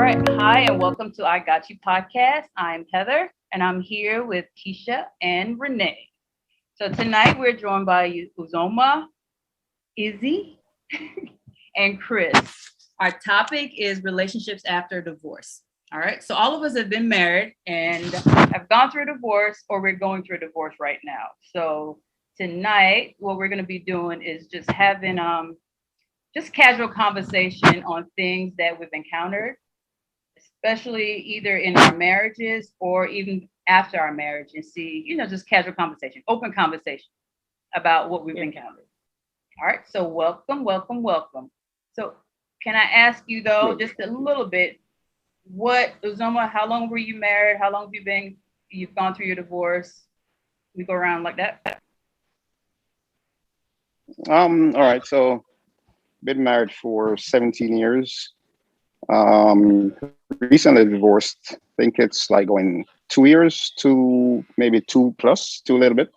right. Hi, and welcome to I Got You podcast. I'm Heather, and I'm here with Keisha and Renee. So tonight we're joined by Uzoma, Izzy, and Chris. Our topic is relationships after divorce. All right. So all of us have been married and have gone through a divorce, or we're going through a divorce right now. So tonight, what we're going to be doing is just having just casual conversation on things that we've encountered, especially either in our marriages or even after our marriage, and see, just casual conversation, open conversation about what we've encountered. All right. So welcome, welcome, welcome. So can I ask you though, just a little bit, Uzoma, how long were you married? How long have you've gone through your divorce? We go around like that. All right. So been married for 17 years. Recently divorced. I think it's like going 2 years to maybe two plus, two a little bit.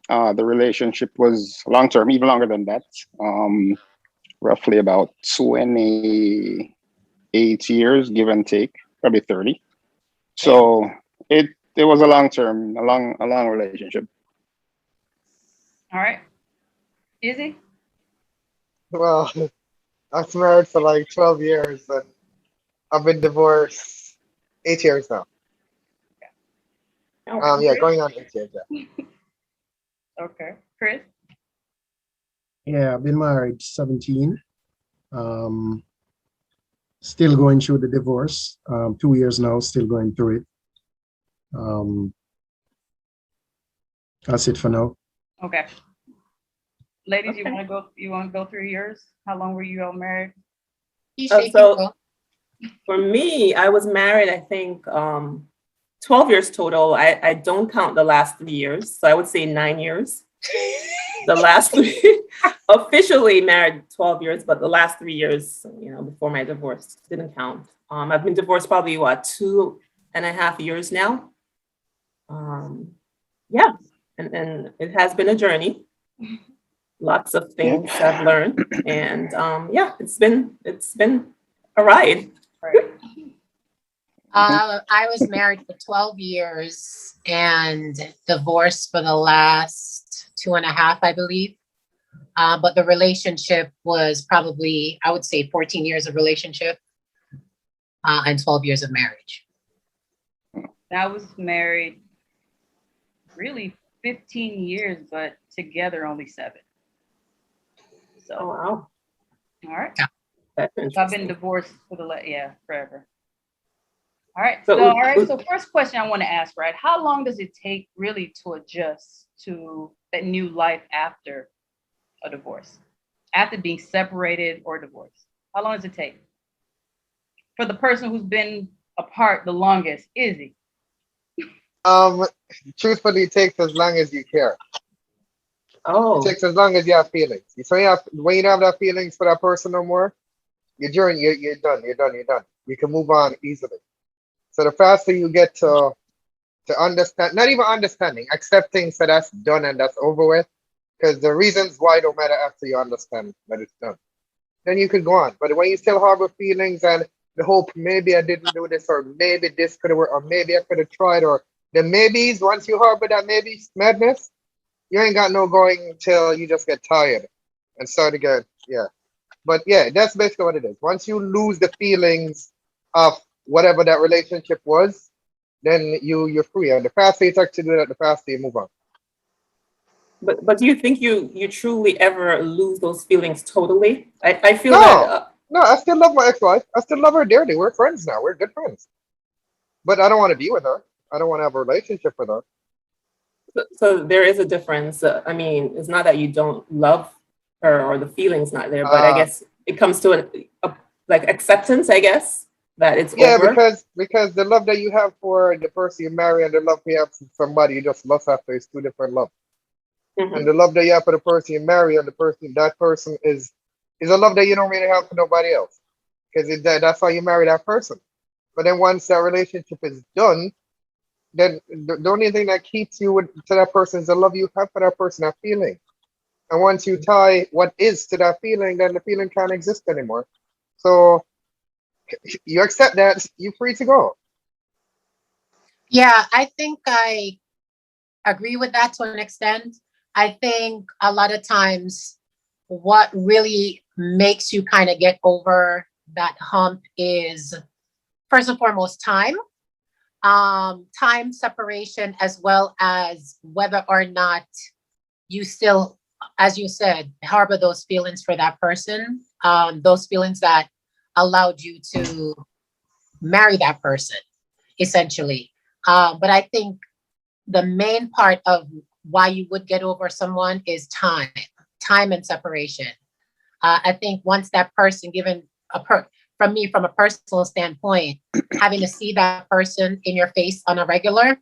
The relationship was long term, even longer than that. Roughly about 28 years, give and take, probably 30. So it was a long term, a long relationship. All right. Izzy? Well, I was married for like 12 years and I've been divorced 8 years now. Yeah, going on 8 years. Yeah. Okay. Chris? Yeah, I've been married 17. Still going through the divorce. 2 years now, still going through it. That's it for now. Okay. Ladies, you want to go through yours? How long were you all married? So for me, I was married, I think 12 years total. I don't count the last 3 years. So I would say 9 years. The last three, officially married 12 years, but the last 3 years, before my divorce didn't count. I've been divorced probably 2.5 years now. Yeah, and it has been a journey. Lots of things I've learned, and it's been a ride. Right. I was married for 12 years and divorced for the last 2.5, I believe. But the relationship was probably, I would say, 14 years of relationship and 12 years of marriage. I was married really 15 years, but together only 7. So, Oh, wow. All right. That's So I've interesting. been divorced for forever. All right. So, So, all right. So first question I want to ask, right? How long does it take really to adjust to that new life after a divorce, after being separated or divorced? How long does it take for the person who's been apart the longest? Izzy? Truthfully, it takes as long as you care. It Oh, takes as long as you have feelings. So when you don't have that feelings for that person no more, your journey, you're done. You can move on easily. So the faster you get to understand, not even understanding, accepting, so that's done and that's over with, because the reasons why don't matter after you understand that it's done. Then you could go on. But when you still harbor feelings and the hope, maybe I didn't do this, or maybe this could have worked, or maybe I could have tried, or the maybes, once you harbor that maybe madness, you ain't got no going till you just get tired and start again. Yeah. But yeah, that's basically what it is. Once you lose the feelings of whatever that relationship was, then you're free. And the faster you take to do that, the faster you move on. but do you think you truly ever lose those feelings totally? I feel No, that. no, I still love my ex-wife. I still love her dearly. We're friends now. We're good friends. But I don't want to be with her. I don't want to have a relationship with her. So there is a difference. I mean, it's not that you don't love her or the feeling's not there, but I guess it comes to like acceptance, I guess, that it's Yeah, over. because the love that you have for the person you marry and the love you have for somebody you just lust after is two different love. Mhm. And the love that you have for the person you marry and that person is a love that you don't really have for nobody else. Because that's how you marry that person. But then once that relationship is done, then the only thing that keeps you to that person is the love you have for that person, that feeling. And once you tie what is to that feeling, then the feeling can't exist anymore. So You accept that, you're free to go. Yeah, I think I agree with that to an extent. I think a lot of times what really makes you kind of get over that hump is first and foremost time. Time separation, as well as whether or not you still, as you said, harbor those feelings for that person, those feelings that allowed you to marry that person, essentially. But I think the main part of why you would get over someone is time and separation. I think once that person, given from me, from a personal standpoint, having to see that person in your face on a regular,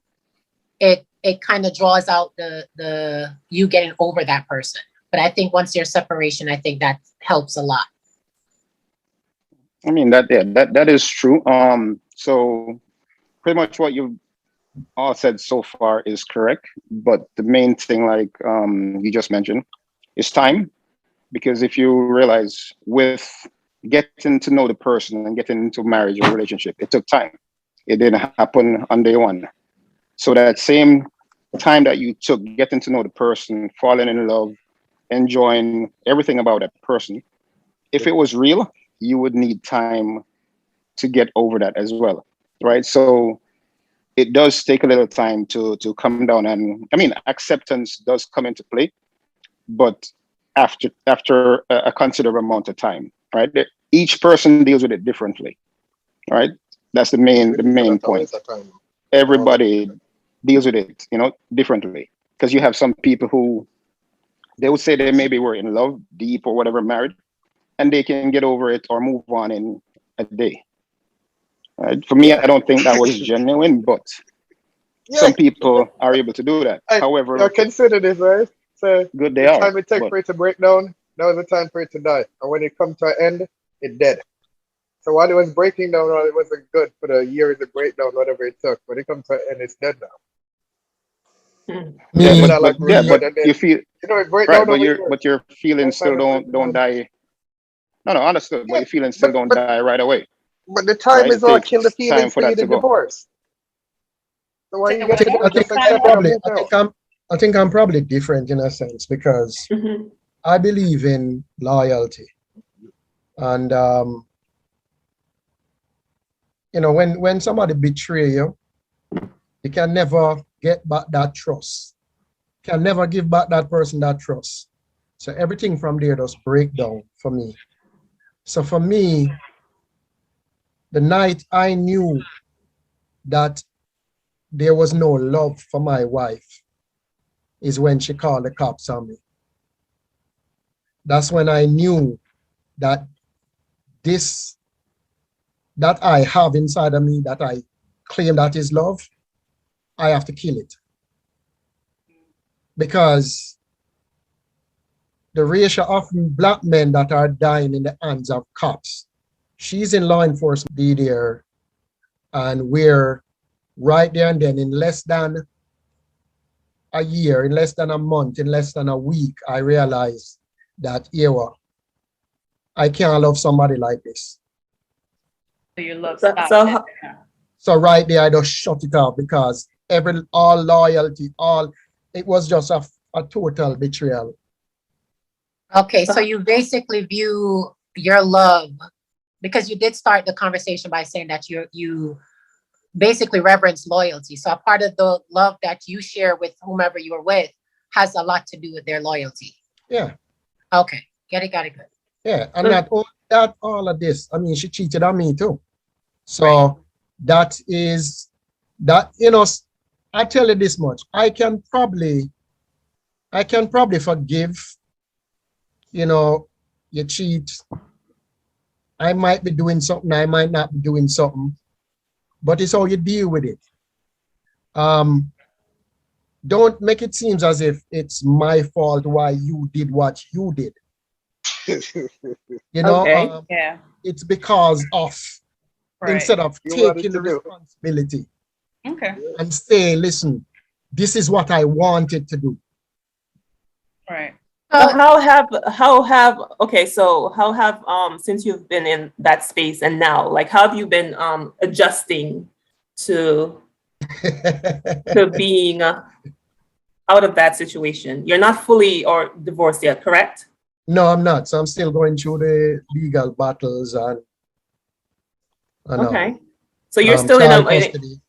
it kind of draws out the you getting over that person. But I think once there's separation, I think that helps a lot. I mean that is true. So pretty much what you all said so far is correct, but the main thing, like you just mentioned, is time. Because if you realize, with getting to know the person and getting into marriage or relationship, it took time. It didn't happen on day one. So that same time that you took getting to know the person, falling in love, enjoying everything about that person, if it was real, you would need time to get over that as well, right? So it does take a little time to come down, and I mean, acceptance does come into play, but after a considerable amount of time, right? Each person deals with it differently, right? That's the main point. Everybody deals with it, differently, because you have some people who they would say they maybe were in love, deep or whatever, married, and they can get over it or move on in a day. Right? For me, I don't think that was genuine, but some people are able to do that. However, consider this, right? So good they the are. time it takes for it to break down, that was the time for it to die. And when it comes to an end, it dead. So while it was breaking down, it wasn't good for the years of breakdown, whatever it took. When it comes to an end, it's dead now. But you feel it break right, down over years. but your feelings still don't die. No, understood. But your feelings still don't die right away. But the time right? is what killed the feelings for you to go. divorce. So why you I think I'm probably different in a sense, because I believe in loyalty. And when somebody betray you, you can never get back that trust. Can never give back that person that trust. So everything from there does break down for me. So for me, the night I knew that there was no love for my wife is when she called the cops on me. That's when I knew that this that I have inside of me, that I claim that is love, I have to kill it. Because the ratio of Black men that are dying in the hands of cops, she's in law enforcement, be there, and we're right there and then, in less than a year, in less than a month, in less than a week, I realized that, I can't love somebody like this. So your love So- stopped. so- So right there, I just shut it off, because all loyalty, it was just a total betrayal. Okay, so you basically view your love, because you did start the conversation by saying that you basically reverence loyalty. So a part of the love that you share with whomever you are with has a lot to do with their loyalty. Yeah. Okay, got it, good. Yeah, and not only that, all of this, I mean, she cheated on me too. So that is, that, I tell you this much, I can probably forgive, you cheat. I might be doing something, I might not be doing something, but it's how you deal with it. Don't make it seem as if it's my fault why you did what you did. Okay. Yeah. It's because of, Right. instead of You wanted taking to the do. responsibility Okay. and say, listen, this is what I wanted to do. Right. So how have since you've been in that space and now, like how have you been adjusting to being out of that situation? You're not fully or divorced yet, correct? No, I'm not. So I'm still going through the legal battles and Okay. So you're still in child custody.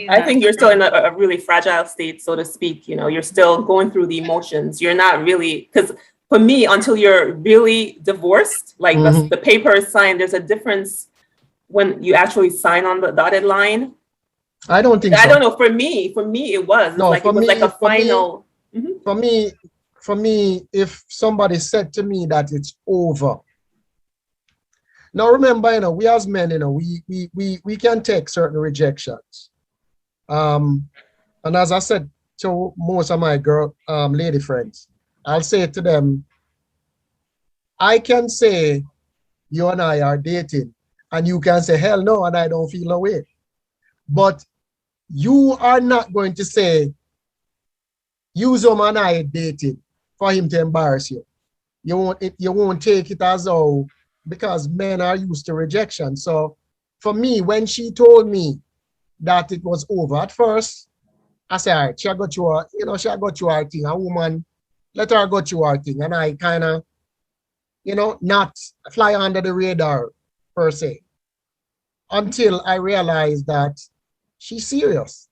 I think you're still in a really fragile state, so to speak. You know, you're still going through the emotions. You're not really, because for me, until you're really divorced, like the paper is signed, there's a difference when you actually sign on the dotted line. I don't think so. I don't know. For me, it was. No, it was like a final. For me, if somebody said to me that it's over. Now remember, we as men, we can take certain rejections. And as I said to most of my lady friends, I'll say to them, I can say you and I are dating, and you can say, hell no, and I don't feel no way. But you are not going to say, Uzoma and I dated for him to embarrass you. You won't take it as though, because men are used to rejection. So for me, when she told me that it was over at first, I said, all right, she got you her thing. A woman, let her go to her thing. And I kind of, not fly under the radar per se, until I realized that she's serious.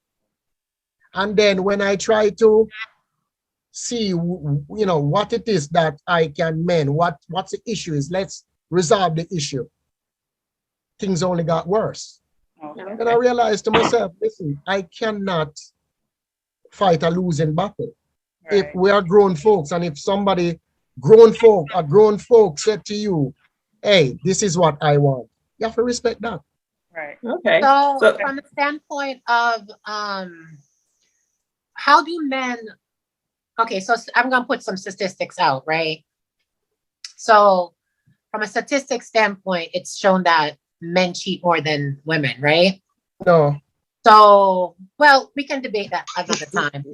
And then when I try to see, what it is that I can mend, what's the issue is, let's resolve the issue. Things only got worse. Okay. And I realized to myself, listen, I cannot fight a losing battle. Right. If we are grown folks, and if somebody, grown folk said to you, hey, this is what I want, you have to respect that. Right. Okay. So from the standpoint of how do men, okay, so I'm going to put some statistics out, right? So from a statistic standpoint, it's shown that men cheat more than women, right? No. So, well, we can debate that another time.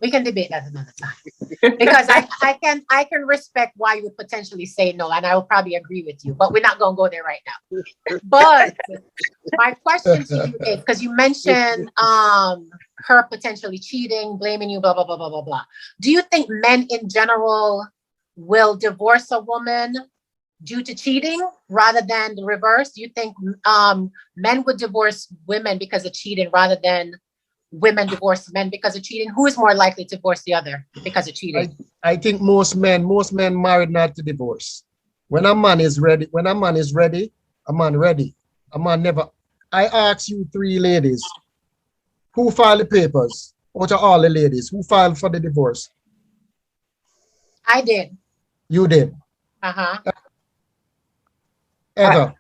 Because I can respect why you would potentially say no, and I will probably agree with you, but we're not going to go there right now. But my question to you is, because you mentioned her potentially cheating, blaming you, blah, blah, blah, blah, blah, blah. Do you think men in general will divorce a woman due to cheating rather than the reverse? Do you think men would divorce women because of cheating rather than women divorce men because of cheating? Who is more likely to divorce the other because of cheating? I think most men married not to divorce. When a man is ready, a man ready. A man never. I ask you three ladies, who filed the papers out of all the ladies? Who filed for the divorce? I did. You did? Uh-huh. Ever?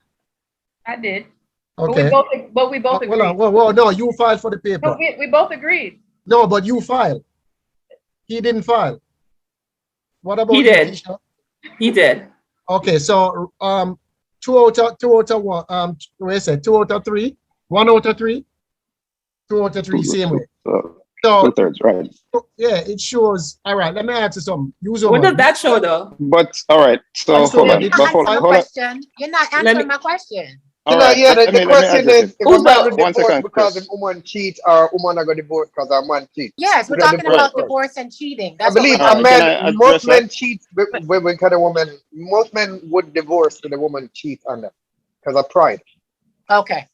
I did. Okay. But we both agreed. Well, no, you filed for the paper. No, we both agreed. No, but you filed. He didn't file. What about he did? Keisha? He did. Okay, so 2 out of 1. What I said, 2 out of 3, 1 out of 3, 2 out of 3, same way. So 2/3, right? Yeah, it shows. All right, let me ask you something. What does that show, though? But all right, so hold on. You're not answering my question. All right, the question is, if a man will divorce because a woman cheats, or a woman are going to divorce because a man cheats? Yes, we're talking about divorce and cheating. That's I believe most men cheat when kind of woman. Most men would divorce when a woman cheats on them because of pride. Okay.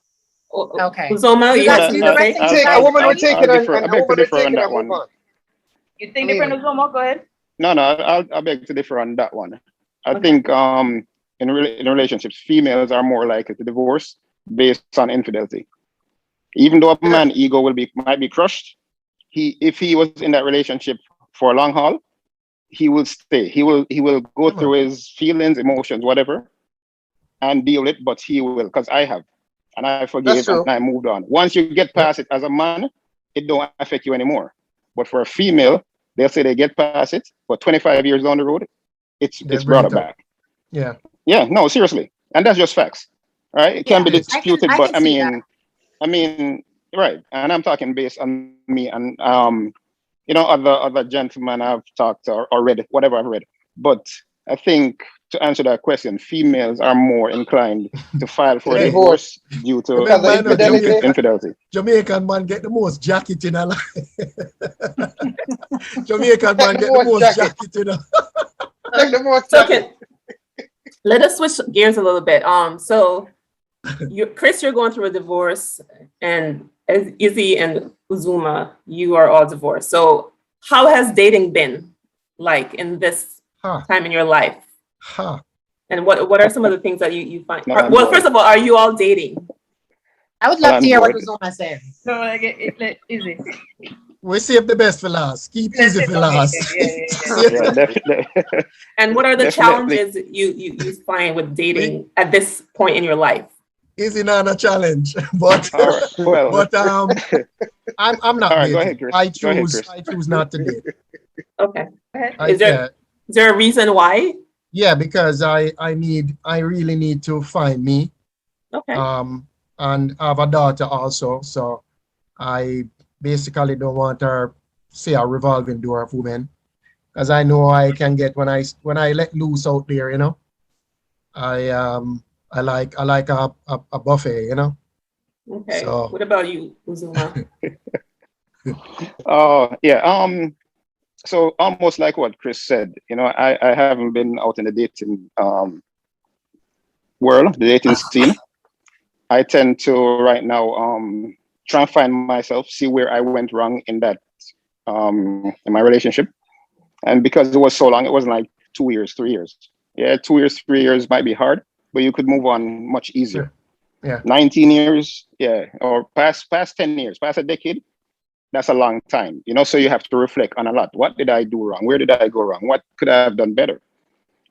Okay. Uzoma, a woman would take it and a woman would take it and move on. You think different, Uzoma? Go ahead. No, I'll beg to differ on that one. I think in relationships, females are more likely to divorce based on infidelity. Even though a man's ego might be crushed, if he was in that relationship for a long haul, he will stay. He will go through his feelings, emotions, whatever, and deal with it. But he will, because I have, and I forgave and I moved on. Once you get past it as a man, it don't affect you anymore. But for a female, they'll say they get past it, but 25 years down the road, it's brought back. Yeah. Yeah, no, seriously. And that's just facts, right? It can be disputed, but I mean, right. And I'm talking based on me and, other gentlemen I've talked or read, whatever I've read. But I think to answer that question, females are more inclined to file for Hey, divorce due to Because of remember, I know infidelity. infidelity. Jamaican man get the most jacket in a life. Jamaican man get the Most most jacket. jacket in a Take the most So jacket. let us switch gears a little bit. So Chris, you're going through a divorce, and as Izzy and Uzuma, you are all divorced. So how has dating been like in this ha time in your life? ha. And what are some of the things that you find? No, I'm Well, good. first of all, are you all dating? I would Well, love I'm to hear what bored. Uzoma says. So like easy. We save the best for last. Keep easy for last. Yeah, definitely. And what are the Definitely. challenges you find with dating at this point in your life? Easy not a challenge, but All right. Well, but I'm not all right. Go dating. ahead, Chris. Go ahead, Chris. I choose not to date. Okay. I, Is yeah, there a reason why? yeah, because I really need to find me. Okay. And I have a daughter also, so I basically don't want her say a revolving door of women, because I know I can get when I let loose out there, you know. I like a buffet, you know. Okay. So What about you, Uzuma? Oh, yeah. So almost like what Chris said, I haven't been out in the dating world, the dating scene. I tend to right now try and find myself, see where I went wrong in that in my relationship. And because it was so long, it wasn't like 2 years, 3 years. Yeah, 2 years, 3 years might be hard, but you could move on much easier. yeah, 19 years, yeah, or past 10 years, past a decade, that's a long time, so you have to reflect on a lot. What did I do wrong? Where did I go wrong? What could I have done better?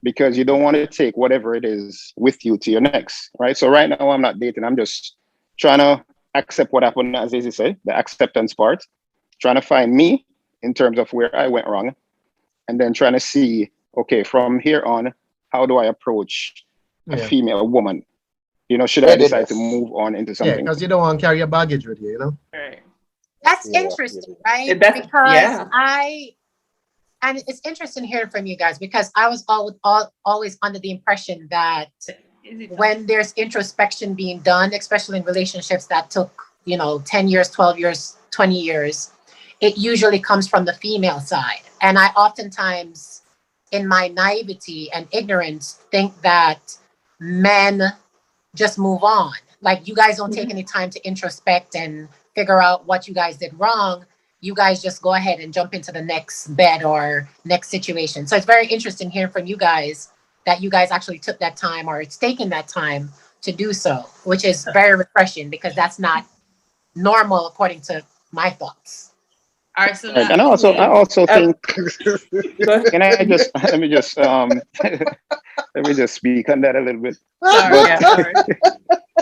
Because you don't want to take whatever it is with you to your next, right? So right now I'm not dating. I'm just trying to accept what happened, as Izzy said, the acceptance part, trying to find me in terms of where I went wrong, and then trying to see, okay, from here on, how do I approach a yeah, female woman? Should I decide to Readiness. move on into yeah, something? because you don't want to carry your baggage with you, you know. Right. That's Yeah, interesting, yeah. right? That's- Because yeah. and it's interesting hearing from you guys, because I was always under the impression that when there's introspection being done, especially in relationships that took, 10 years, 12 years, 20 years, it usually comes from the female side. And I oftentimes, in my naivety and ignorance, think that men just move on. Like, you guys don't take any time to introspect and figure out what you guys did wrong. You guys just go ahead and jump into the next bed or next situation. So it's very interesting hearing from you guys that you guys actually took that time, or it's taken that time to do so, which is very refreshing, because that's not normal according to my thoughts. All right, so Right. now And I also think, Go ahead. can I just let me just let me just speak on that a little bit. sorry, Yeah. sorry.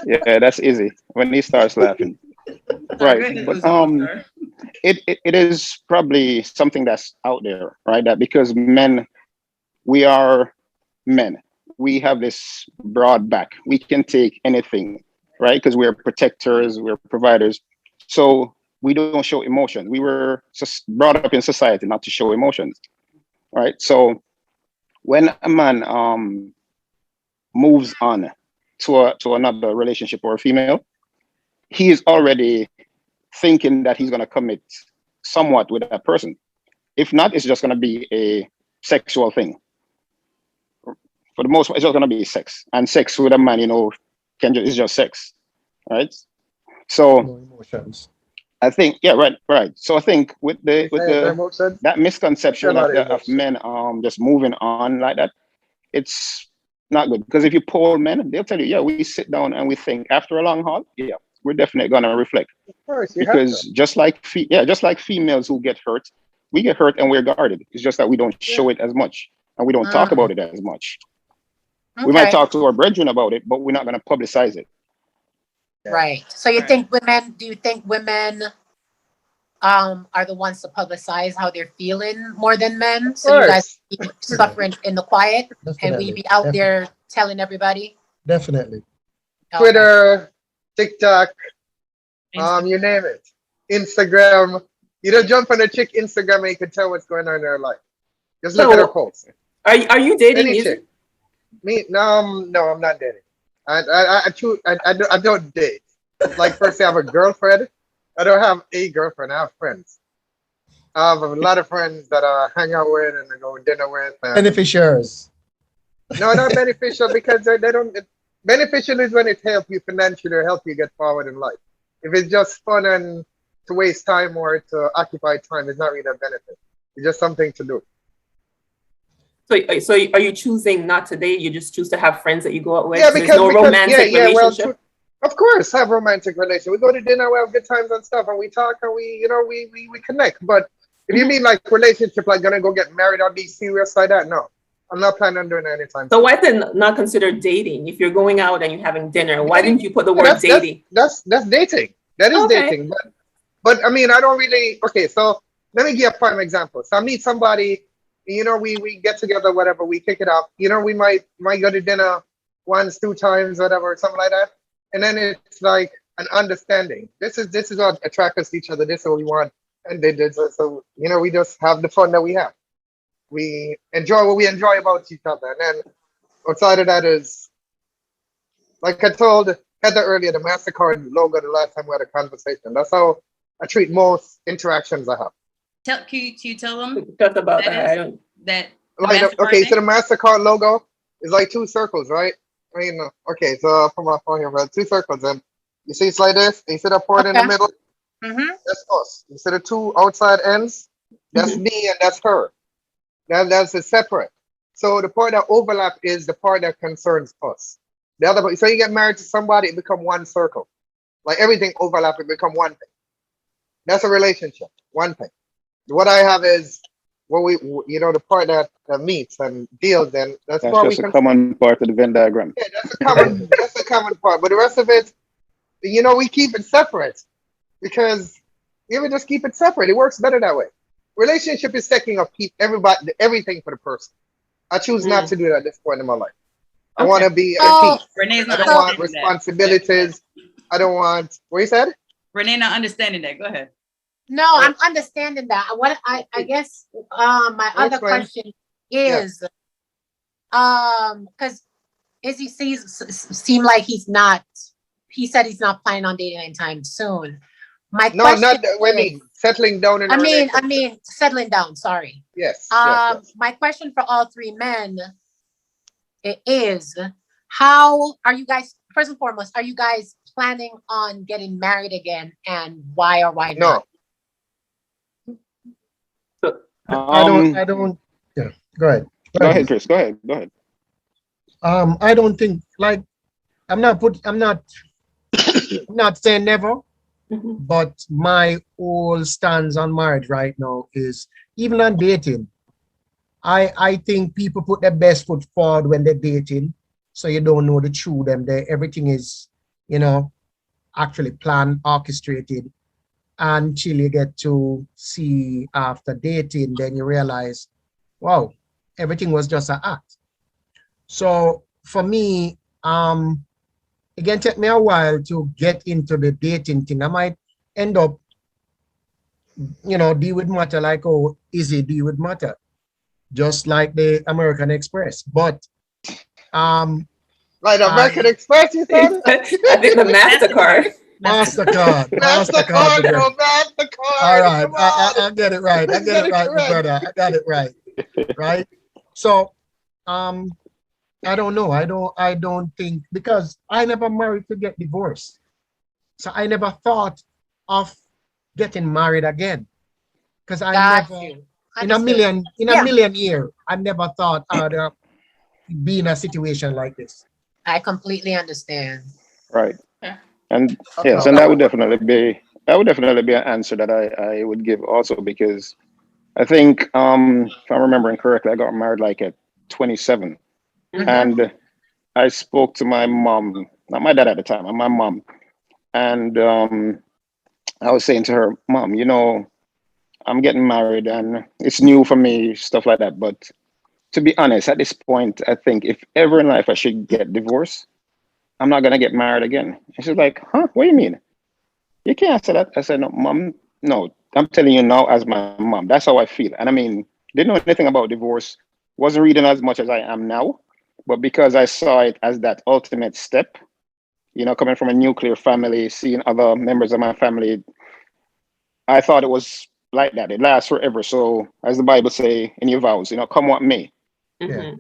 Yeah, that's easy when he starts laughing. Go Right. ahead, But Uzuma, sir. it is probably something that's out there, right? That because men, we are men. We have this broad back. We can take anything, right? Because we're protectors, we're providers. So we don't show emotion. We were just brought up in society not to show emotions, right? So when a man moves on to another relationship or a female, he is already thinking that he's going to commit somewhat with that person. If not, it's just going to be a sexual thing. For the most part, it's just going to be sex. And sex with a man, is just sex, right? So No emotions. I think, yeah, right. So I think with Emotions? that misconception Not of emotion. men just moving on like that, it's not good. Because if you poll men, they'll tell you, yeah, we sit down and we think after a long haul, yeah, we're definitely going to reflect. Of course, you have Because to. just like females who get hurt, we get hurt and we're guarded. It's just that we don't show it as much and we don't talk about it as much. We might Okay. talk to our brethren about it, but we're not going to publicize it. Right. So you Right. think women, do you think women are the ones to publicize how they're feeling more than men? So you guys be suffering in the quiet, and we Definitely. be out there telling everybody? Definitely. Okay. Twitter, TikTok, you name it. Instagram. You don't jump on a chick Instagram and you can tell what's going on in her life. Just look at her posts. Are you dating? Any Is chick. it? Me, no, I'm not dating. I don't date. Like, per se, I have a girlfriend. I don't have a girlfriend. I have friends. I have a lot of friends that I hang out with and I go to dinner with. And Beneficiaries. no, not beneficial because they don't. Beneficial is when it helps you financially or help you get forward in life. If it's just fun and to waste time or to occupy time, it's not really a benefit. It's just something to do. So are you choosing not to date? You just choose to have friends that you go out with? Yeah, So there's no yeah, romantic yeah. Well, relationship? of course, have romantic relation. We go to dinner, we have good times and stuff, and we talk and we connect. But if you Mhm. mean like relationship, like gonna go get married or be serious like that, no, I'm not planning on doing that anytime So soon. why then not consider dating? If you're going out and you're having dinner, why Dating, didn't you put the yeah, word dating? that's dating. That is Okay. dating. But I mean, I don't really. Okay, so let me give you a prime example. So I meet somebody, we get together, whatever, we kick it up. We might go to dinner once, two times, whatever, something like that. And then it's like an understanding. This is what attracts us to each other. This is what we want, and they did so. We just have the fun that we have. We enjoy what we enjoy about each other, and then outside of that is like I told Heather earlier, the MasterCard logo the last time we had a conversation. That's how I treat most interactions I have. Can you tell them Just about that that. I is don't. that the Like, MasterCard okay, so thing? the MasterCard logo is like two circles, right? I mean, okay, so I'll put my phone here, but two circles. And you see it's like this. You see the port in the Okay. middle? Mm-hmm. That's us. You see the two outside ends? That's Mhm. me and that's her. That's a separate. So the part that overlap is the part that concerns us. The other part, so you get married to somebody, it become one circle. Like everything overlap, it become one thing. That's a relationship, one thing. What I have is what the part that meets and deals, and that's the That's part we just a can. common part of the Venn diagram. Yeah, that's a common part. But the rest of it, we keep it separate because you would just keep it separate. It works better that way. Relationship is taking up everybody everything for the person. I choose not Mm. to do that at this point in my life. I want Okay. to be at So, peace. Renee's I not don't want understanding that. responsibilities. I don't want what you said. Renee not understanding that. Go ahead. no, I'm understanding that. What I guess my I'll other explain. question Yeah. is because Izzy seem like he said he's not planning on dating anytime soon. My No, question not what I is, mean. Settling down in a relationship. I mean settling down, sorry. Yes, yes. My question for all three men is how are you guys, first and foremost, are you guys planning on getting married again, and why or why No. not? So, I don't, yeah, go ahead. Go ahead, Chris. Go ahead. Go ahead. I don't think, like, I'm not saying never, mhm. but my whole stance on marriage right now is, even on dating, I think people put their best foot forward when they're dating, so you don't know the truth. Everything is, actually planned, orchestrated, until you get to see after dating, then you realize, wow, everything was just an act. So for me, it can take me a while to get into the dating thing. I might end up, deal with matter like, oh, easy deal with matter, just like the American Express. But Like American I Express, you said? I think the MasterCard. MasterCard, MasterCard, MasterCard. no All MasterCard. right, Come on. I get it right. I Let's get get it it right, my correct. brother. I got it right. Right. So, I don't know. I don't think, because I never married to get divorced. So I never thought of getting married again. Because I Got never, you. in a Understood. Yeah, million year, I never thought I'd be in a situation like this. I completely understand. Right. Yeah. And yes, No, and that would work. that would definitely be an answer that I would give also, because I think if I'm remembering correctly, I got married like at 27. Mm-hmm. Mhm. And I spoke to my mom, not my dad at the time, my mom. And I was saying to her, Mom, I'm getting married and it's new for me, stuff like that. But to be honest, at this point, I think if ever in life I should get divorced, I'm not gonna get married again. And she's like, huh? What do you mean? You can't say that. I said, no, Mom, no. I'm telling you now as my mom. That's how I feel. And I mean, didn't know anything about divorce. wasn't reading as much as I am now, but because I saw it as that ultimate step, you know, coming from a nuclear family, seeing other members of my family, I thought it was like that. It lasts forever. So as the Bible say in your vows, you know, come what may. Mhm.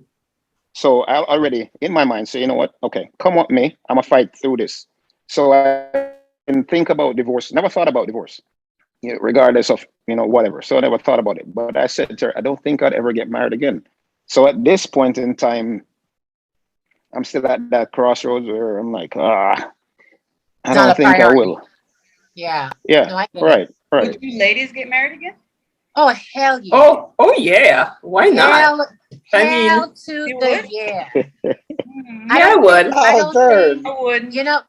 So I already in my mind say, you know what? Okay, come what may, I'm gonna fight through this. So I didn't think about divorce. Never thought about divorce, you know, regardless of whatever. So I never thought about it. But I said to her, I don't think I'd ever get married again. So at this point in time, I'm still at that crossroads where I'm like, I Not don't a think I priority. will. Yeah. Yeah, No, I get it. right. Would you ladies get married again? Oh, hell yeah. Oh yeah. Why not? Hell, I mean, hell to you the would? yeah. Mhm. I Yeah, I don't would. think, I Oh, don't third. think, I would. you know,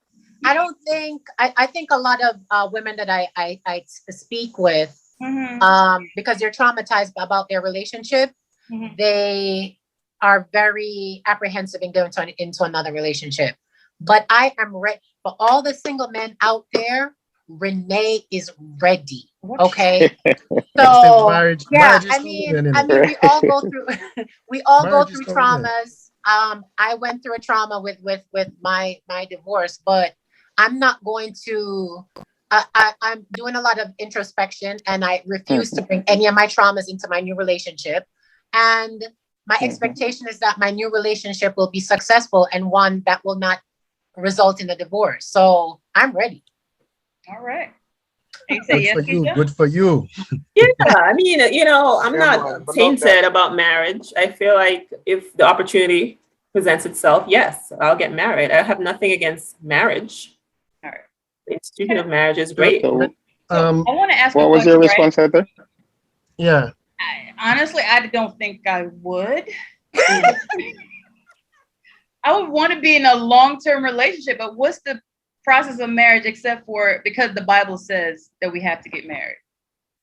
I don't think, I think a lot of women that I speak with, because they're traumatized about their relationship, Mhm. they are very apprehensive in going into another relationship. But I am ready for all the single men out there. Renee is ready. Okay. So Marriage, yeah, marriage is I coming mean, in, I innit? mean, we all go through, we all go Marriage is through coming in. traumas. I went through a trauma with my divorce, but I'm not going to. I'm doing a lot of introspection, and I refuse to bring any of my traumas into my new relationship. And my expectation is that my new relationship will be successful and one that will not result in a divorce. So I'm ready. All right. And you say Good yes, for you. Keisha? Good for you. Yeah, I mean, I'm Yeah, not man, but love tainted that. about marriage. I feel like if the opportunity presents itself, yes, I'll get married. I have nothing against marriage. All right. The institution of marriage is So, great. So So I want to ask a what was your question, right? response, Heather? yeah. Honestly, I don't think I would. I would want to be in a long-term relationship, but what's the process of marriage except for because the Bible says that we have to get married,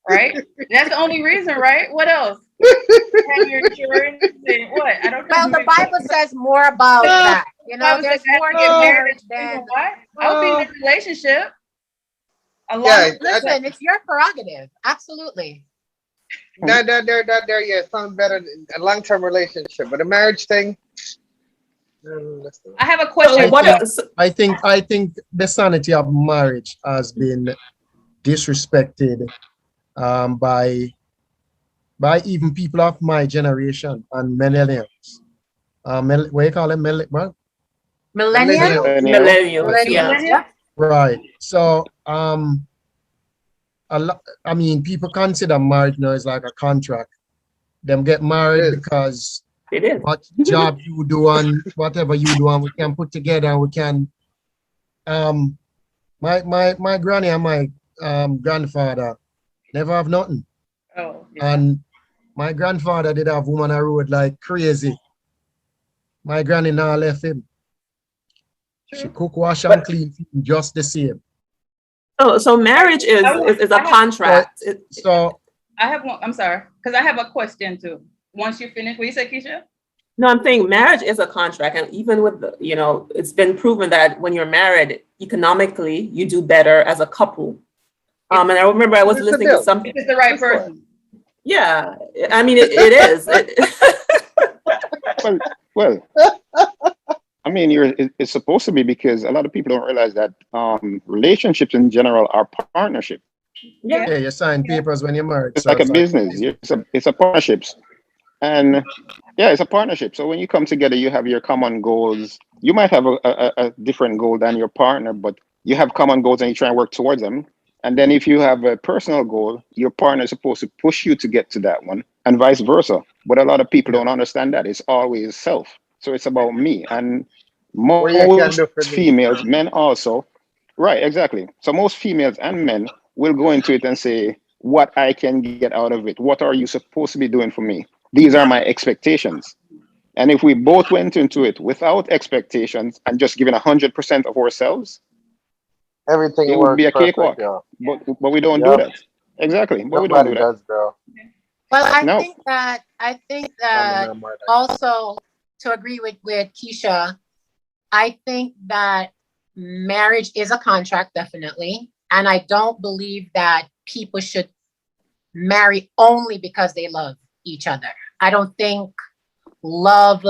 right? That's the only reason, right? What else? Have your insurance and what? I don't know. Well, the Bible says more about that. You know, Bible says there's I have more to to get married. marriage Reason than. why? I would be in a relationship. A long. Yeah, Listen, it's your prerogative. Absolutely. There, yeah, sounds better than a long-term relationship, but a marriage thing. Listen. I have a So question. what think- else? I think the sanity of marriage has been disrespected by even people of my generation and millennials. What you call them? What? Millennial? Millennials, yeah. Millennials, yeah. Right. So I mean, people consider marriage now as like a contract. Them get married It is. because It is. what job you do and whatever you do and we can put together and we can my granny and my grandfather never have nothing. Oh, yeah. And my grandfather did have woman on road like crazy. My granny now left him. She cook, wash, and But clean just the same. so marriage is a contract. So I have one. I'm sorry, because I have a question too. Once you finish, what you say, Keisha? No, I'm saying marriage is a contract, and even with it's been proven that when you're married, economically, you do better as a couple. And I remember I was It's a listening to deal. something. If it's the right That's right. person. Yeah, I mean it is. Well, I mean, it's supposed to be because a lot of people don't realize that relationships in general are partnerships. Yeah. yeah, you sign papers when you're married. It's So like a it's like business. It's a partnerships, and yeah, it's a partnership. So when you come together, you have your common goals. You might have a different goal than your partner, but you have common goals and you try and work towards them. And then if you have a personal goal, your partner is supposed to push you to get to that one, and vice versa. But a lot of people don't understand that. It's always self. So it's about me. And What you can do most for me. females, men also, right, exactly. So most females and men will go into it and say, what I can get out of it. What are you supposed to be doing for me? These are my expectations. And if we both went into it without expectations and just giving 100% of ourselves, Everything it would works be a perfect, cakewalk. yo. But we don't do Yep. that. Exactly. But we don't Nobody do that. does, girl. Well, I No. think that I'm not also to agree with Keisha, I think that marriage is a contract, definitely. And I don't believe that people should marry only because they love each other. I don't think love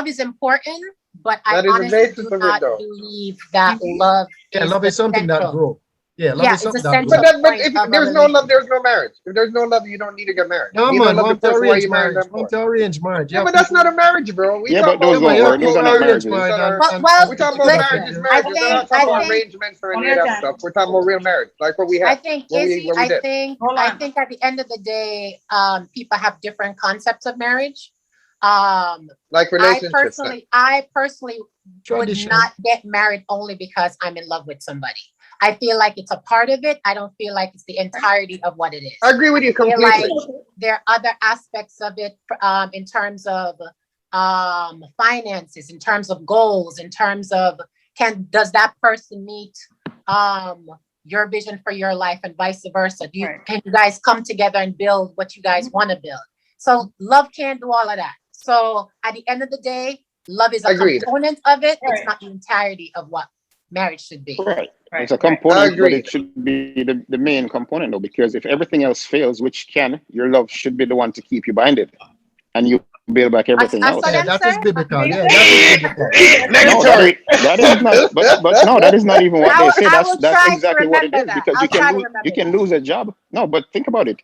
is important, but I That is the honestly basis do of it, not though. believe that love Yeah, is love the is something that central. grows. Yeah, love Yeah, is it's a something that central grows. But point if of a there's no love, relationship. there's no marriage. If there's no love, you don't need to get married. No, You don't man, love the want to person, why arrange you marrying marriage. them Want for? to arrange marriage. You Yeah, have but that's people. not a marriage, bro. We Yeah, talk but those about Yeah, don't but you have work. Those people are to not arrange marriages. marriage Well, well, We're talking about listen, marriages. I We're think, not talking about arrangements or any of that stuff. We're talking about real marriage, like what we I have, think, what Izzy, we did. Hold I on. think at the end of the day, people have different concepts of marriage. Like relationships. I personally would Tradition. not get married only because I'm in love with somebody. I feel like it's a part of it. I don't feel like it's the entirety of what it is. I agree with you I feel completely. like there are other aspects of it, in terms of finances, in terms of goals, in terms of does that person meet your vision for your life and vice versa? Can you guys come together and build what you guys want to build? So love can't do all of that. So at the end of the day, love is a Agreed. component of it. Right. It's not the entirety of what marriage should be. Right. Right. It's a I component, but agree. it should be the main component, though, because if everything else fails, which can, your love should be the one to keep you binded, and you build back everything I else. saw Yeah, them, that is sir. biblical. Yeah, that is biblical. No, Negatory. that is not. But no, that is not even what they say. I will That's try to exactly what it remember is, that. because I'll you try can to lose. You remember can that. lose a job. No, but think about it.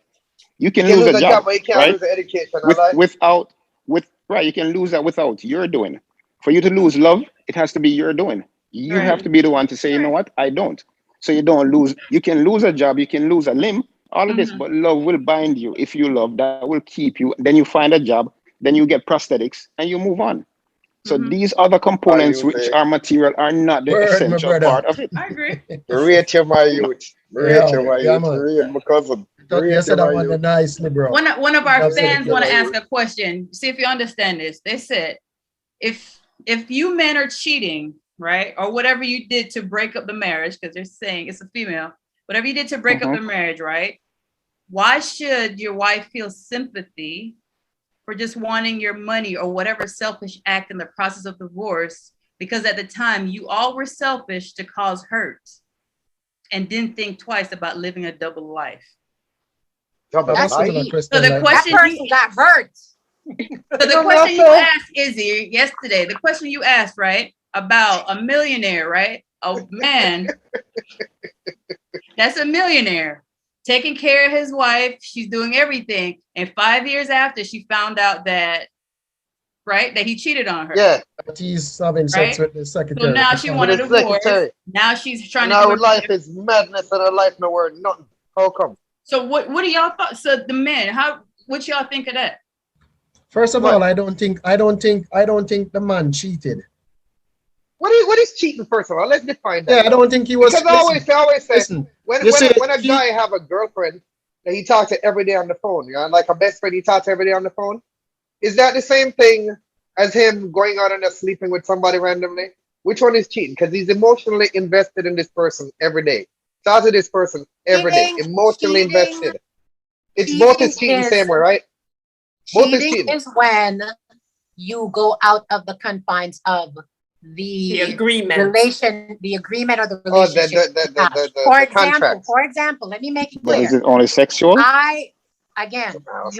You can You lose lose a a job, job, but you can't right? lose the education. I like. Without with right. You can lose that without your doing. For you to lose love, it has to be your doing. You Right. have to be the one to say, you know what, I don't. So you don't lose. You can lose a job. You can lose a limb. All of this, Mhm. but love will bind you. If you love, that will keep you. Then you find a job. Then you get prosthetics, and you move on. So Mhm. these other My components, youth, which are material, are not the Word, my essential brother. part of it. I agree. Rate you, my youth. Rate Yeah, you, my yeah, youth. man. Rate my cousin. You Rate said you, that my one youth. nicely, bro. One of our That's it. fans want to Yeah, ask a question. See if you understand this. They said, if you men are cheating, right, or whatever you did to break up the marriage, because they're saying it's a female, whatever you did to break up the marriage, right? Why should your wife feel sympathy for just wanting your money or whatever selfish act in the process of divorce? Because at the time you all were selfish to cause hurt and didn't think twice about living a double life. double That's life. deep. So the That question person got hurt. So the question you asked Izzy yesterday, the question you asked, right, about a millionaire, right? A man that's a millionaire taking care of his wife. She's doing everything. And 5 years after, she found out that, right, that he cheated on her. Yeah. He's having sex Right? with the secretary. So now she wanted a With the divorce. secretary. Now she's trying And to our do life it. is madness and our life no word nothing. How come? So what do y'all thought? So the men, what y'all think of that? First of What? all, I don't think the man cheated. What is cheating, first of all? Let's define that. Yeah, I don't think he was. Because I always say, listen, when you say a guy have a girlfriend that he talks to every day on the phone, you know, like a best friend he talks to every day on the phone, is that the same thing as him going out and just sleeping with somebody randomly? Which one is cheating? Because he's emotionally invested in this person every day. Talks to this person every day, emotionally invested. It's both is cheating same way, right? Both is cheating. Is when you go out of the confines of the agreement, the agreement or the relationship. For example, let me make it clear. But is it only sexual? You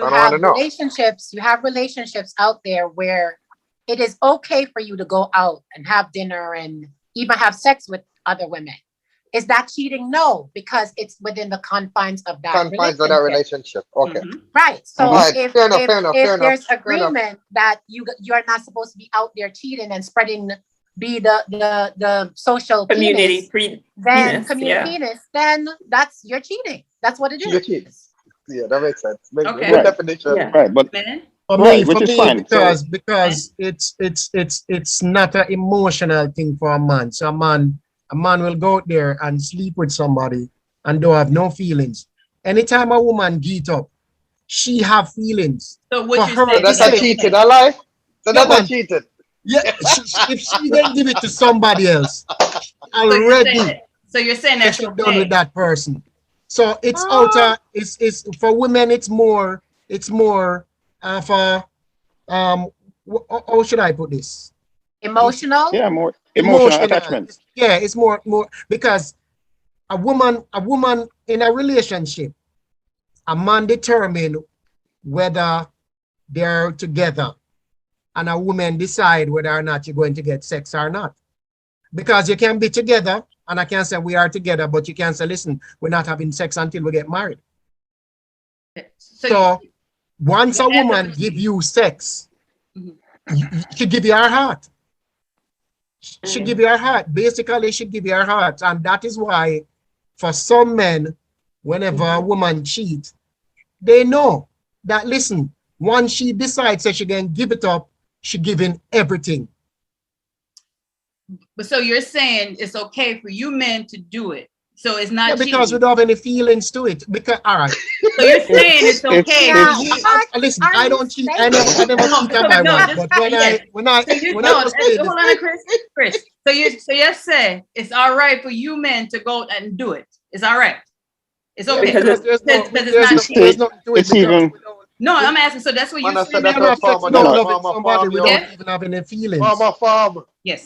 have relationships out there where it is okay for you to go out and have dinner and even have sex with other women. Is that cheating? No, because it's within the confines of that relationship. Okay. Mm-hmm. Right. So if there's agreement that you're not supposed to be out there cheating and spreading the social community penis, then you're cheating. That's what it is. Yeah, that makes sense. Okay. Right. Definition. Yeah. Right, but which is fine. Because it's not an emotional thing for a man. So a man will go out there and sleep with somebody and don't have no feelings. Anytime a woman get up, she have feelings. So what you saying? That's a cheated, I lie. So that's a cheated. Yeah, if she then give it to somebody else already. So you're saying that she's done with that person. So it's it's for women. It's more of a how should I put this? Emotional. Yeah, more emotional attachment. Yeah, it's more because a woman in a relationship, a man determine whether they're together and a woman decide whether or not you're going to get sex or not. Because you can be together and I can say we are together, but you can't say, listen, we're not having sex until we get married. So once a woman give you sex, she give you her heart. She give you her heart. Basically, she give you her heart. And that is why for some men, whenever a woman cheats, they know that, listen, once she decides that she can give it up, she giving everything. But so you're saying it's okay for you men to do it. So it's not because cheating. we don't have any feelings to it. Because all right. So you're saying it's okay. Listen, I don't cheat. I never cheat on my wife. But when I was saying hold on, Chris. So you say it's all right for you men to go and do it. It's all right. It's okay because it's not cheating. It's even. No, I'm asking. So that's what you're saying. We don't even have any feelings. Yes.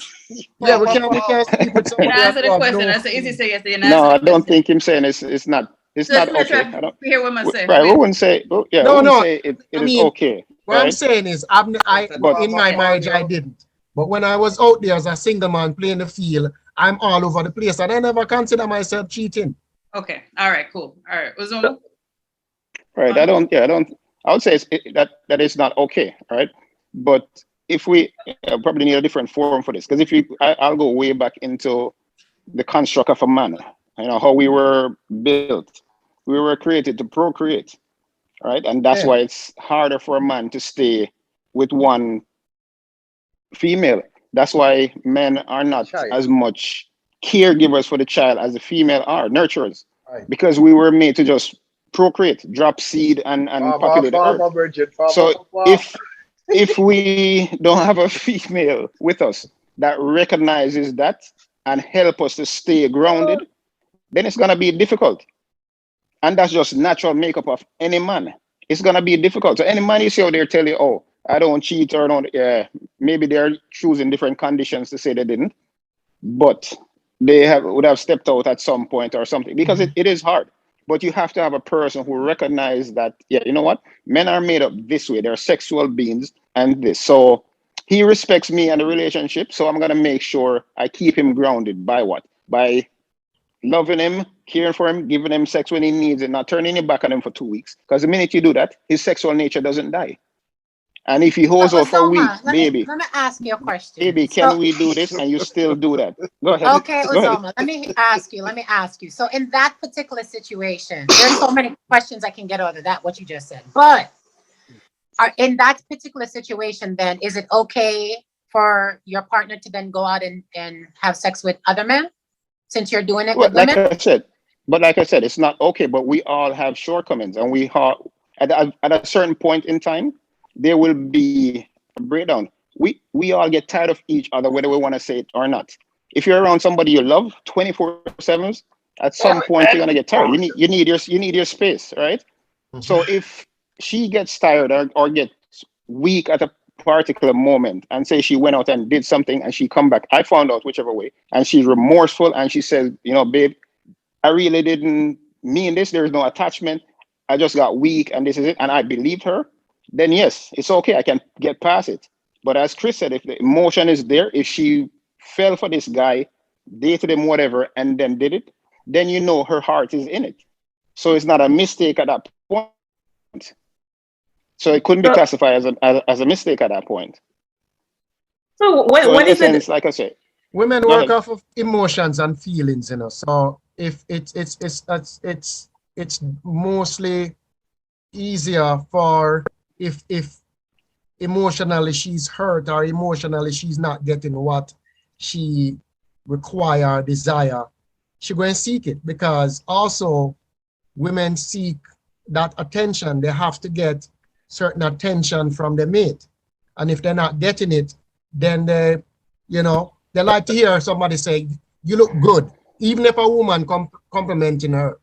Yeah, we can't sleep with somebody. Answer the question. I say easy say yes. No, I don't think him saying it's not. It's not okay. I don't hear what I'm saying. Right, we wouldn't say. Yeah, no, we wouldn't say it is okay. What I'm saying is, in my marriage, I didn't. But when I was out there as a single man playing the field, I'm all over the place, and I never consider myself cheating. Okay. All right. Cool. All right. Uzoma? Right. I don't. I would say that is not okay. Right. But if we probably need a different forum for this, because I'll go way back into the construct of a man. You know how we were built. We were created to procreate, right? And that's why it's harder for a man to stay with one female. That's why men are not as much caregivers for the child as the female are, nurturers. Right. Because we were made to just procreate, drop seed and populate the earth. So if we don't have a female with us that recognizes that and help us to stay grounded, then it's gonna be difficult. And that's just natural makeup of any man. It's gonna be difficult. So any man you see out there tell you, oh, I don't cheat or don't, maybe they're choosing different conditions to say they didn't, but they would have stepped out at some point or something, because it is hard. But you have to have a person who recognizes that, yeah, you know what? Men are made up this way. They're sexual beings and this. So he respects me and the relationship. So I'm gonna make sure I keep him grounded by what? By loving him, caring for him, giving him sex when he needs it, not turning your back on him for 2 weeks. Because the minute you do that, his sexual nature doesn't die. And if he holds out for a week, baby, let me ask you a question. Baby, can we do this? And you still do that. Go ahead. Okay, Uzoma, let me ask you. So in that particular situation, there's so many questions I can get out of that, what you just said. But in that particular situation, then, is it okay for your partner to then go out and have sex with other men? Since you're doing it with women? Like I said, it's not okay, but we all have shortcomings, and we are at a certain point in time, there will be a breakdown. We all get tired of each other, whether we want to say it or not. If you're around somebody you love 24/7, at some point you're gonna get tired. You need your space, right? Mm-hmm. So if she gets tired or gets weak at a particular moment and say she went out and did something and she come back, I found out whichever way, and she's remorseful and she says, you know, babe, I really didn't mean this. There's no attachment. I just got weak and this is it. And I believed her. Then yes, it's okay. I can get past it. But as Chris said, if the emotion is there, if she fell for this guy, dated him, whatever, and then did it, then you know her heart is in it. So it's not a mistake at that point. So it couldn't be classified as a mistake at that point. So when is it? Like I said, women work off of emotions and feelings, you know. So if it's mostly easier for if emotionally she's hurt or emotionally she's not getting what she require, desire, she go and seek it, because also women seek that attention. They have to get certain attention from the mate, and if they're not getting it, then they like to hear somebody say, you look good. Even if a woman complimenting her,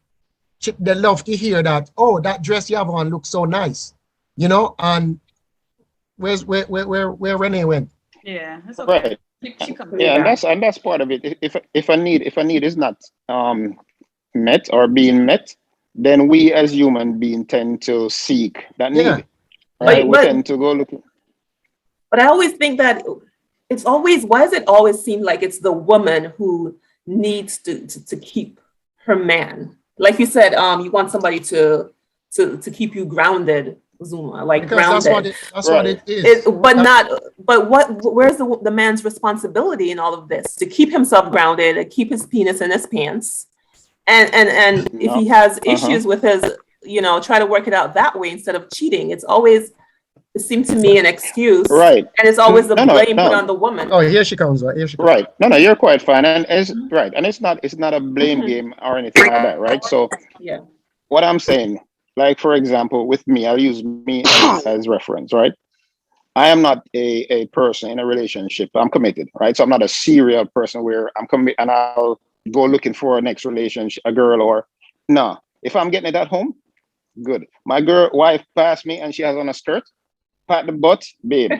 they love to hear that, oh, that dress you have on looks so nice, you know. And where Renee went? Yeah, that's okay. Right. And that's part of it. If a need is not met or being met, then we as human beings tend to seek that need. right? We but tend to go looking. but I always think that it's always, why does it always seem like it's the woman who needs to keep her man? Like you said, you want somebody to keep you grounded, Zuma, like Because grounded. that's what Right. it is. But where's the man's responsibility in all of this? To keep himself grounded, and keep his penis in his pants. And if No. he has issues with his, try to work it out that way instead of cheating. It's always, it seemed to me, an excuse. Right. And it's always the No, blame put no. on the woman. Oh, here she comes. Here she comes. Right. No, you're quite fine. And it's right. And it's not a blame Mhm. game or anything like that, right? So Yeah. what I'm saying, like for example, with me, I'll use me as reference, right? I am not a person in a relationship. I'm committed, right? So I'm not a serial person where I'm committed and I'll go looking for a next relationship, a girl or no. If I'm getting it at home, good. My wife passed me and she has on a skirt, pat the butt, babe.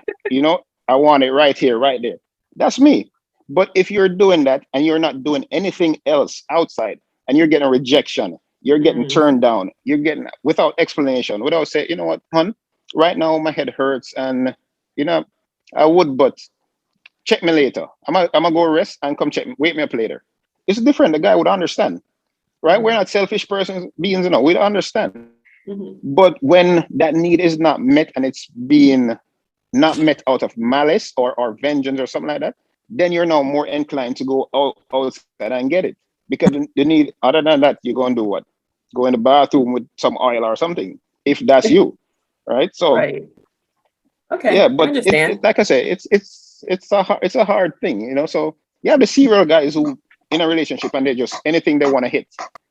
I want it right here, right there. That's me. But if you're doing that and you're not doing anything else outside and you're getting rejection, you're getting turned down, you're getting without explanation, without saying, you know what, hon, right now my head hurts and I would, but check me later. I'm gonna go rest and come check me, wake me up later. It's different. The guy would understand, right? We're not selfish beings, we'd understand. Mm-hmm. But when that need is not met and it's being not met out of malice or vengeance or something like that, then you're now more inclined to go outside and get it. Because the need, other than that, you're going to do what? Go in the bathroom with some oil or something, if that's you, right? So, Right. Okay. yeah, I but understand. like I say, it's a hard thing. So you have the serial guys who in a relationship and they just anything they want to hit.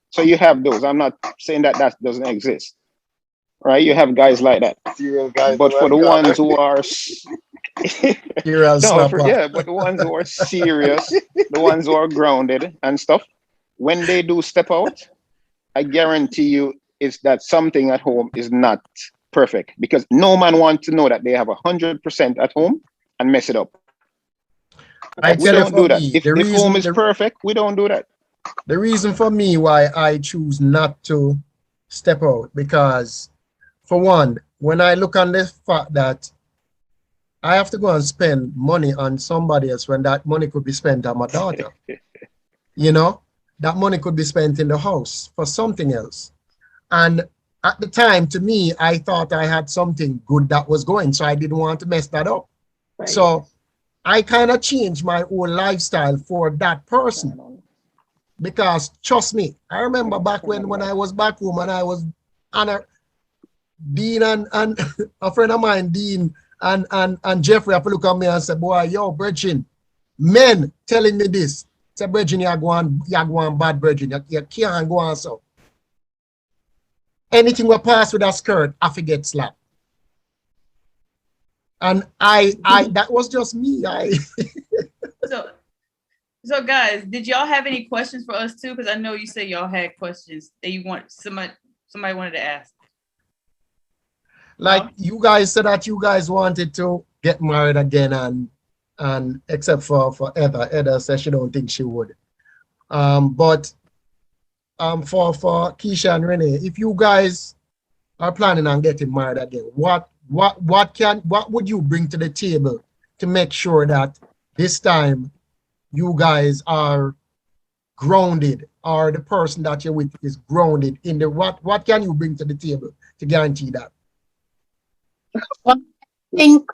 So you have those. I'm not saying that doesn't exist, right? You have guys like that. Serial guys. But for the ones who are Serial slapper. but the ones who are serious, the ones who are grounded and stuff, when they do step out, I guarantee you is that something at home is not perfect because no man wants to know that they have 100% at home and mess it up. I We tell you don't for do that. me, If home is perfect, we don't do that. the reason for me why I choose not to step out, because for one, when I look on the fact that I have to go and spend money on somebody else when that money could be spent on my daughter, that money could be spent in the house for something else. And at the time, to me, I thought I had something good that was going, so I didn't want to mess that up. Right. So I kind of changed my whole lifestyle for that person. Because trust me, I remember back when I was back home and I was on Dean and a friend of mine, Dean and Jeffrey, have to look at me and say, boy, yo, Bridgin, men telling me this. Say, Bridgin, you're going bad, Bridgin. You can't go on so. Anything we pass with a skirt, I forget slap. And I that was just me. So guys, did y'all have any questions for us too? Because I know you said y'all had questions that you want somebody wanted to ask. Like you guys said that you guys wanted to get married again, and except for Heather. Heather said she don't think she would. But for Keisha and Renee, if you guys are planning on getting married again, what would you bring to the table to make sure that this time you guys are grounded, or the person that you're with is grounded in the what can you bring to the table to guarantee that? Well, I think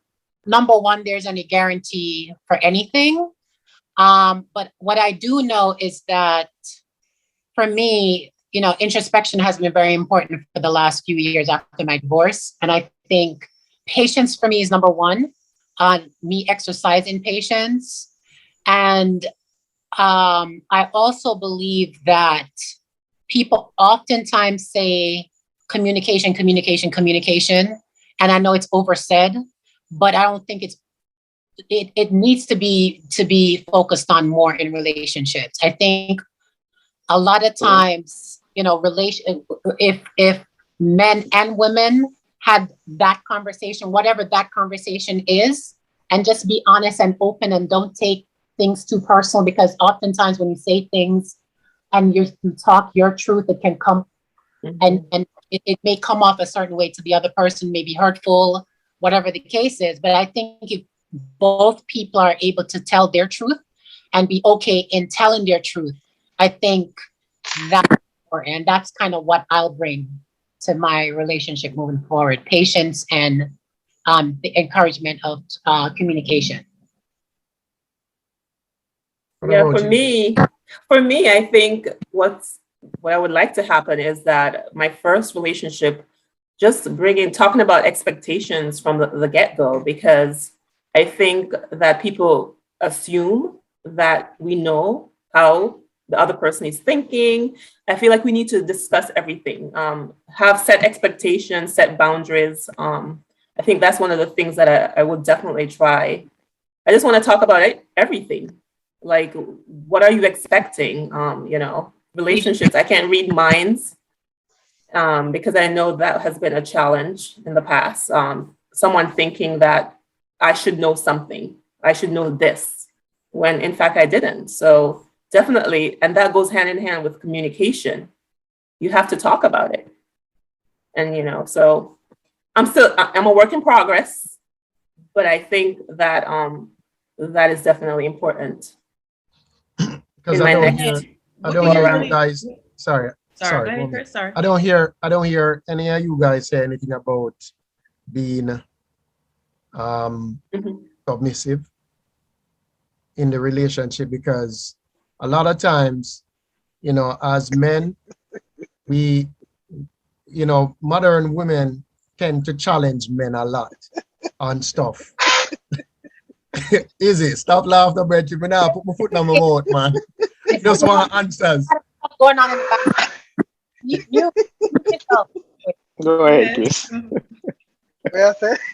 number one, there's any guarantee for anything. But what I do know is that for me, introspection has been very important for the last few years after my divorce. And I think patience for me is number one, me exercising patience. And I also believe that people oftentimes say communication. And I know it's oversaid, but I don't think it needs to be focused on more in relationships. I think a lot of times, if men and women had that conversation, whatever that conversation is, and just be honest and open and don't take things too personal, because oftentimes when you say things and you talk your truth, it can come and it may come off a certain way to the other person, may be hurtful, whatever the case is. But I think if both people are able to tell their truth and be okay in telling their truth, I think that's important. And that's kind of what I'll bring to my relationship moving forward: patience and the encouragement of communication. Yeah, for me, I think what I would like to happen is that my first relationship, just talking about expectations from the get-go, because I think that people assume that we know how the other person is thinking. I feel like we need to discuss everything, have set expectations, set boundaries. I think that's one of the things that I would definitely try. I just want to talk about everything. Like, what are you expecting? Relationships, I can't read minds, because I know that has been a challenge in the past. Someone thinking that I should know something, I should know this, when in fact I didn't. So definitely, and that goes hand in hand with communication. You have to talk about it. And, so I'm a work in progress, but I think that that is definitely important. Because I don't hear you guys. Sorry. Go ahead, Chris. Sorry. I don't hear any of you guys say anything about being submissive in the relationship, because a lot of times, as men, we, modern women tend to challenge men a lot on stuff. Easy, stop laughing about you. Now put my foot on my mouth, man. Just want answers. What's going on in the back? You Go ahead, Chris.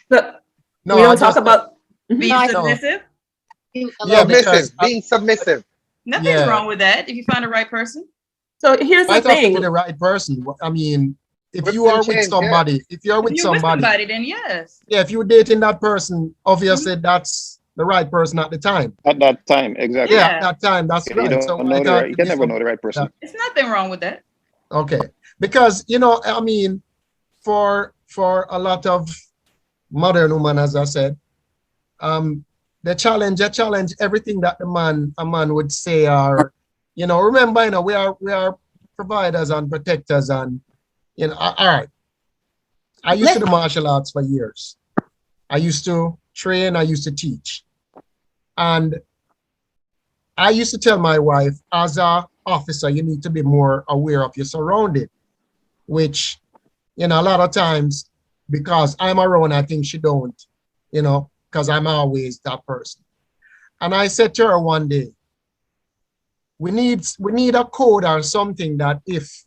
No, we don't talk about being submissive. Yeah, being submissive. Nothing's wrong with that if you find the right person. So here's the thing. With the right person. I mean, if you are with somebody, if you're with somebody, then yes. Yeah, if you're dating that person, obviously that's the right person at the time. At that time, exactly. Yeah, at that time, that's You right. you can never know the right person. There's nothing wrong with that. Okay, because I mean, for a lot of modern women, as I said, they challenge everything that a man would say, or remember, we are providers and protectors, and all right. I used to do martial arts for years. I used to train, I used to teach. And I used to tell my wife, as an officer, you need to be more aware of your surrounding, which, a lot of times, because I'm around, I think she don't, because I'm always that person. And I said to her one day, we need a code or something that if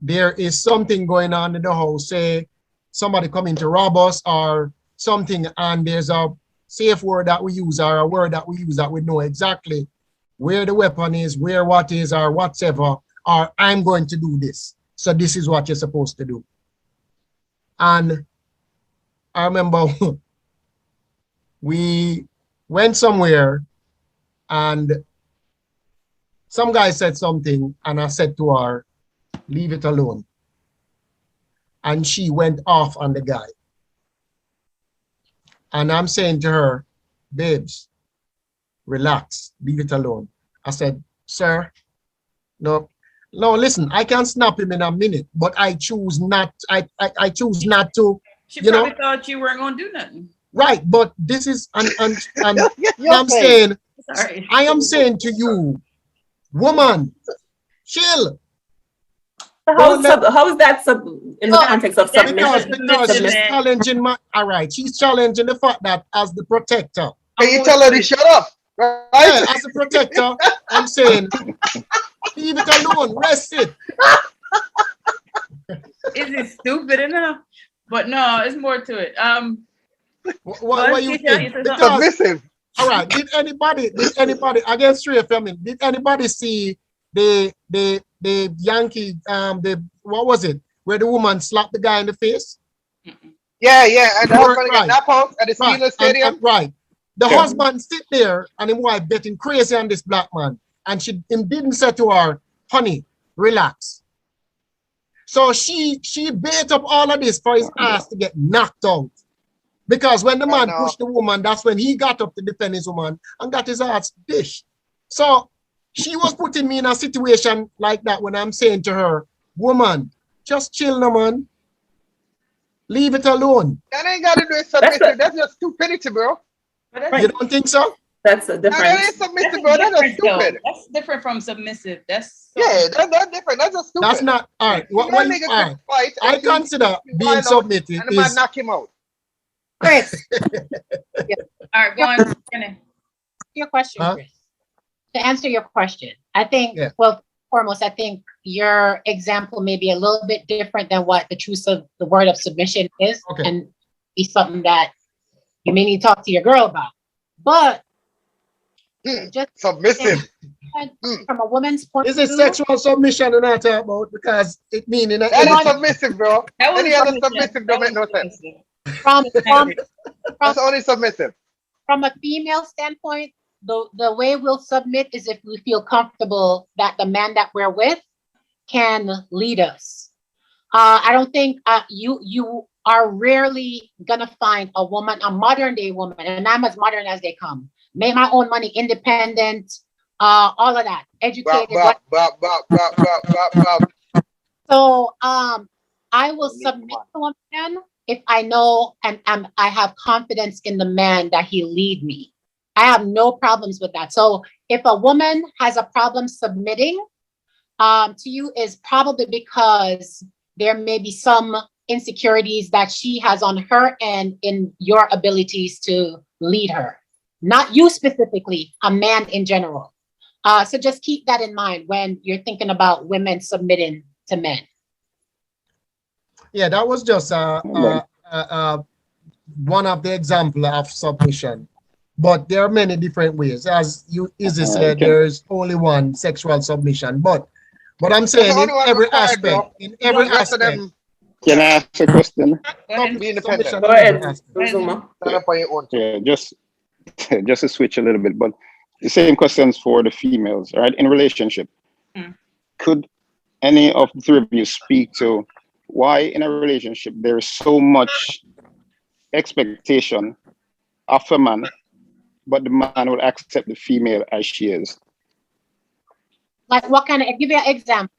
there is something going on in the house, say somebody coming to rob us or something, and there's a safe word that we use or a word that we use that we know exactly where the weapon is, where what is, or whatever, or I'm going to do this. So this is what you're supposed to do. And I remember we went somewhere and some guy said something and I said to her, leave it alone. And she went off on the guy. And I'm saying to her, babes, relax, leave it alone. I said, sir, no, listen, I can snap him in a minute, but I choose not, I choose not to. She probably thought you weren't going to do nothing. Right, but this is, and I'm saying, sorry. I am saying to you, woman, chill. How is that in the context of submission? Because she's challenging all right, she's challenging the fact that as the protector. Can you tell her to shut up? Right? Yeah, as a protector, I'm saying, leave it alone, rest it. Is it stupid enough? But no, it's more to it. What you think? Submissive. All right, did anybody against Ray Fleming, did anybody see the Yankee, what was it, where the woman slapped the guy in the face? Yeah, and the husband got knocked out at the Steelers Stadium. Right. The husband sit there and his wife betting crazy on this black man. And him didn't say to her, honey, relax. So she bait up all of this for his ass to get knocked out. Because when the man pushed the woman, that's when he got up to defend his woman and got his ass dished. So she was putting me in a situation like that when I'm saying to her, woman, just chill no man. Leave it alone. That ain't got to do with submissive. That's just stupidity, bro. You don't think so? That's a different. That ain't submissive, bro. That's just stupid. That's different from submissive. That's Yeah, that's different. That's just stupid. That's not all right. What all right. I consider being submitted and the man knock him out. Chris, all right, go on. your question, Chris. To answer your question, I think, well, foremost, I think your example may be a little bit different than what the truth of the word of submission is, and be something that you may need to talk to your girl about. But just submissive from a woman's point of view, is it sexual submission and I talk about? Because it means that is submissive, bro. Any other submissive don't make no sense. That's only submissive. From a female standpoint, the way we'll submit is if we feel comfortable that the man that we're with can lead us. I don't think you are rarely gonna find a woman, a modern day woman, and I'm as modern as they come. Make my own money, independent, all of that, educated. So I will submit to a man if I know and I have confidence in the man that he lead me. I have no problems with that. So if a woman has a problem submitting to you, is probably because there may be some insecurities that she has on her end in your abilities to lead her. Not you specifically, a man in general. So just keep that in mind when you're thinking about women submitting to men. Yeah, that was just one of the example of submission. But there are many different ways. As you Izzy said, there's only one sexual submission. But I'm saying in every aspect, Can I ask a question? Be independent. Go ahead. Yeah, just to switch a little bit, but the same questions for the females, right? In a relationship, could any of the three of you speak to why in a relationship there is so much expectation of a man, but the man will accept the female as she is? Like what kind of, give you an example.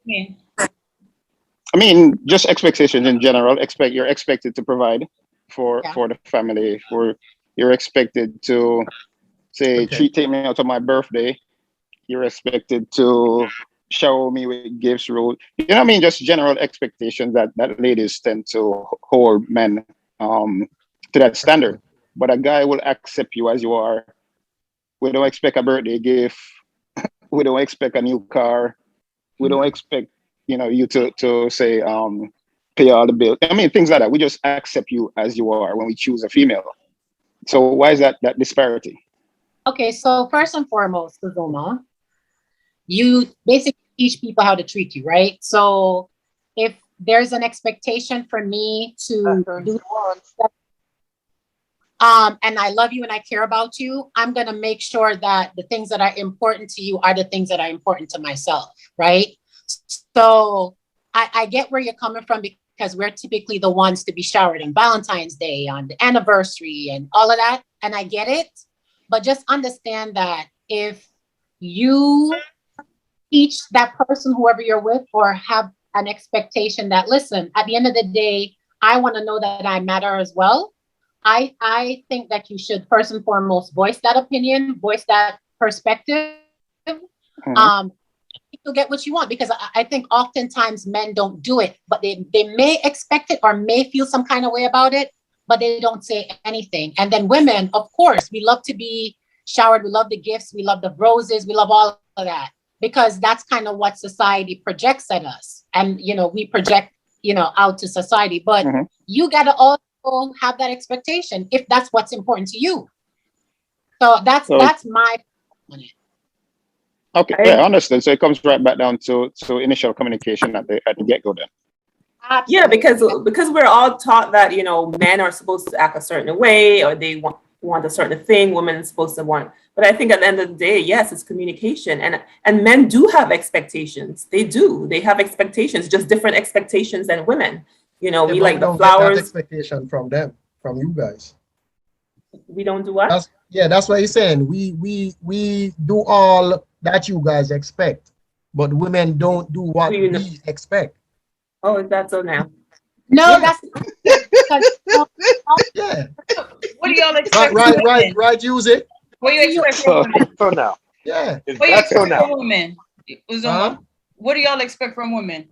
I mean, just expectations in general. You're expected to provide for the family. You're expected to say, take me out on my birthday. You're expected to shower me with gifts. You know what I mean? Just general expectations that ladies tend to hold men to that standard. But a guy will accept you as you are. We don't expect a birthday gift. We don't expect a new car. We don't expect you to say pay all the bills. I mean, things like that. We just accept you as you are when we choose a female. So why is that disparity? Okay, so first and foremost, Uzoma, you basically teach people how to treat you, right? So if there's an expectation for me to do and I love you and I care about you, I'm gonna make sure that the things that are important to you are the things that are important to myself, right? So I get where you're coming from because we're typically the ones to be showered on Valentine's Day, on the anniversary and all of that. And I get it, but just understand that if you teach that person, whoever you're with, or have an expectation that, listen, at the end of the day, I want to know that I matter as well. I think that you should first and foremost voice that opinion, voice that perspective. You'll get what you want, because I think oftentimes men don't do it, but they may expect it or may feel some kind of way about it, but they don't say anything. And then women, of course, we love to be showered. We love the gifts. We love the roses. We love all of that, because that's kind of what society projects at us. And, we project, out to society, but you got to also have that expectation if that's what's important to you. So that's my on it. Okay, yeah, I understand. So it comes right back down to initial communication at the get-go then. Absolutely. Yeah, because we're all taught that, men are supposed to act a certain way, or they want a certain thing. Women are supposed to want But I think at the end of the day, yes, it's communication. And men do have expectations. They do. They have expectations, just different expectations than women. You know, we but like the don't get that flowers. expectation from them, from you guys. We don't do what? That's what he's saying. We do all that you guys expect, but women don't do what Do you know- we expect. Oh, is that so now? No, Yeah. that's because Yeah. What do y'all expect from women? Right, use it. What do you expect from women? So now, Yeah. is What do you that so expect now? from women? Uzoma, Huh? what do y'all expect from women?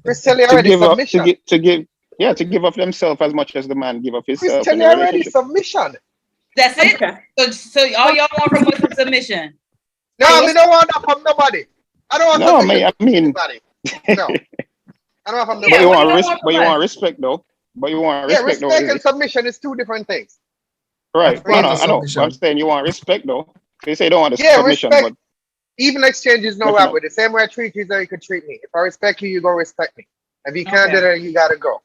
Chris tell you To already give up, submission. to give of themselves as much as the man give of Chris himself tell in you the already relationship. submission. That's it? Okay. So all y'all want from us is submission. No, So I don't want that from nobody. I don't want No, submission I from mean, anybody. No, I don't want from Yeah, but nobody. you what do want y'all want but you from want us? respect though. But you want Yeah, respect though, respect is and it? submission is two different things. Right. Of course, No, it's I know. But I'm submission. saying you want respect though. They say you don't want the Yeah, submission, respect. but Even exchange is no definitely. rap with the same way I treat you, so you could treat me. If I respect you, you go respect me. If you can't Okay. do that, you gotta go.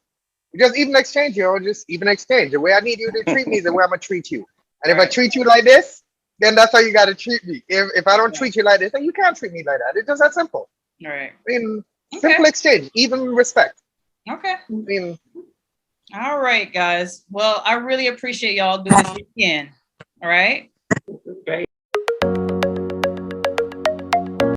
Just even exchange, just even exchange. The way I need you to treat me is the way I'm gonna treat you. And if I Right. treat you like this, then that's how you gotta treat me. If I don't treat you like this, then you can't treat me like that. It's just that simple. All right. I mean, Okay. simple exchange, even respect. Okay. I mean, All right, guys. Well, I really appreciate y'all doing this again. All right.